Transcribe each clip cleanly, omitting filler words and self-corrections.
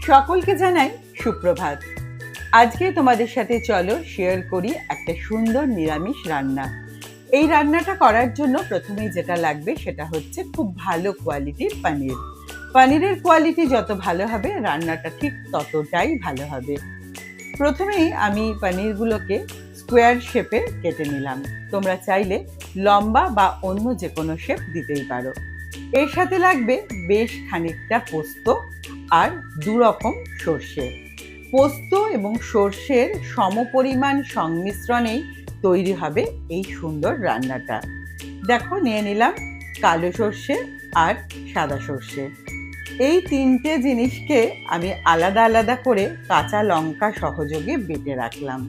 সকলকে জানাই সুপ্রভাত। আজকে তোমাদের সাথে চলো শেয়ার করি একটা সুন্দর নিরামিষ রান্না। এই রান্নাটা করার জন্য প্রথমেই যেটা লাগবে সেটা হচ্ছে খুব ভালো কোয়ালিটির পনির। পনিরের কোয়ালিটি যত ভালো হবে রান্নাটা ঠিক ততটাই ভালো হবে। প্রথমেই আমি পনিরগুলোকে স্কোয়ার শেপে কেটে নিলাম। তোমরা চাইলে লম্বা বা অন্য যে কোনো শেপ দিতেই পারো। এর সাথে লাগবে বেশ খানিকটা পোস্ত আর 2 রকম সর্ষে। পোস্ত এবং সর্ষের সমপরিমাণ সংমিশ্রণেই তৈরি হবে এই সুন্দর রান্নাটা। দেখো নিয়ে নিলাম কালো সর্ষে আর সাদা সর্ষে। এই তিনটে জিনিসকে আমি আলাদা আলাদা করে কাঁচা লঙ্কা সহযোগে বেটে রাখলাম।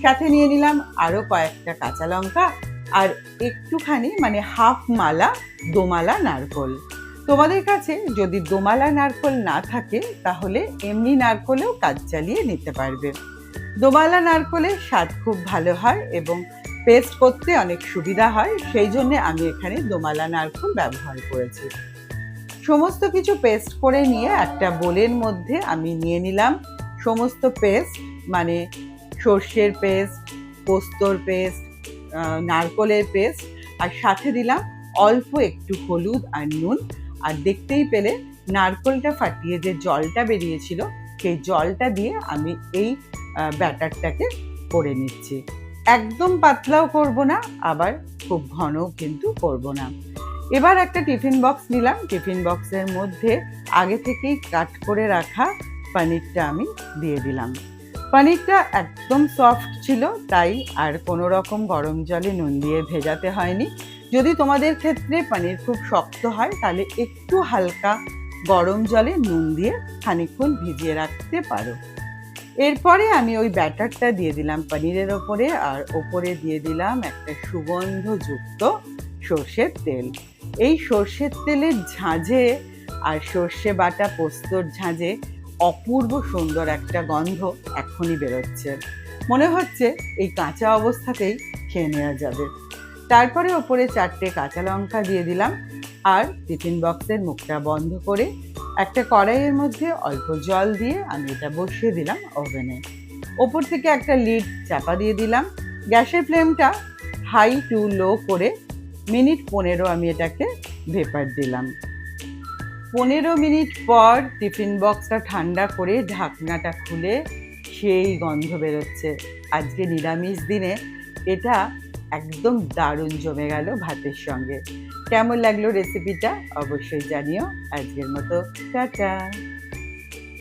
সাথে নিয়ে নিলাম আরও কয়েকটা কাঁচা লঙ্কা আর একটুখানি হাফ মালা দোমালা নারকোল। তোমাদের কাছে যদি দোমালা নারকোল না থাকে তাহলে এমনি নারকোলেও কাজ চালিয়ে নিতে পারবে। দোমালা নারকোলের স্বাদ খুব ভালো হয় এবং পেস্ট করতে অনেক সুবিধা হয়, সেই জন্য আমি এখানে দোমালা নারকোল ব্যবহার করেছি। সমস্ত কিছু পেস্ট করে নিয়ে একটা বোলের মধ্যে আমি নিয়ে নিলাম সমস্ত পেস্ট, সর্ষের পেস্ট, পোস্তর পেস্ট, নারকোলের পেস্ট, আর সাথে দিলাম অল্প একটু হলুদ আর নুন। আর দেখতেই পেলে নারকোলটা ফাটিয়ে যে জলটা বেরিয়েছিল সেই জলটা দিয়ে আমি এই ব্যাটারটাকে করে নিচ্ছি। একদম পাতলাও করব না, আবার খুব ঘনও কিন্তু করব না। এবার একটা টিফিন বক্স নিলাম। টিফিন বক্সের মধ্যে আগে থেকেই কাট করে রাখা পনিরটা আমি দিয়ে দিলাম। পনিরটা একদম সফট ছিল, তাই আর কোনো রকম গরম জলে নুন দিয়ে ভেজাতে হয়নি। যদি তোমাদের ক্ষেত্রে পনির খুব শক্ত হয় তাহলে একটু হালকা গরম জলে নুন দিয়ে খানিকক্ষণ ভিজিয়ে রাখতে পারো। এরপরে আমি ওই ব্যাটারটা দিয়ে দিলাম পনিরের ওপরে, আর ওপরে দিয়ে দিলাম একটা সুগন্ধযুক্ত সর্ষের তেল। এই সর্ষের তেলের ঝাঁঝে আর সর্ষে বাটা পোস্তর ঝাঁঝে অপূর্ব সুন্দর একটা গন্ধ এখনই বেরোচ্ছে। মনে হচ্ছে এই কাঁচা অবস্থাতেই খেয়ে নেওয়া যাবে। তারপরে ওপরে 4টে কাঁচা লঙ্কা দিয়ে দিলাম আর টিফিন বক্সের মুখটা বন্ধ করে একটা কড়াইয়ের মধ্যে অল্প জল দিয়ে আমি এটা বসিয়ে দিলাম ওভেনে। ওপর থেকে একটা লিড চাপা দিয়ে দিলাম। গ্যাসের ফ্লেমটা হাই টু লো করে মিনিট 15 আমি এটাকে ভেপার দিলাম। 15 মিনিট পর টিফিন বক্সটা ঠান্ডা করে ঢাকনাটা খুলে সেই গন্ধ বেরোচ্ছে। আজকে নিরামিষ দিনে এটা একদম দারুণ জমে গেল ভাতের সঙ্গে। কেমন লাগলো রেসিপিটা অবশ্যই জানিও। আজকের মতো টাটা।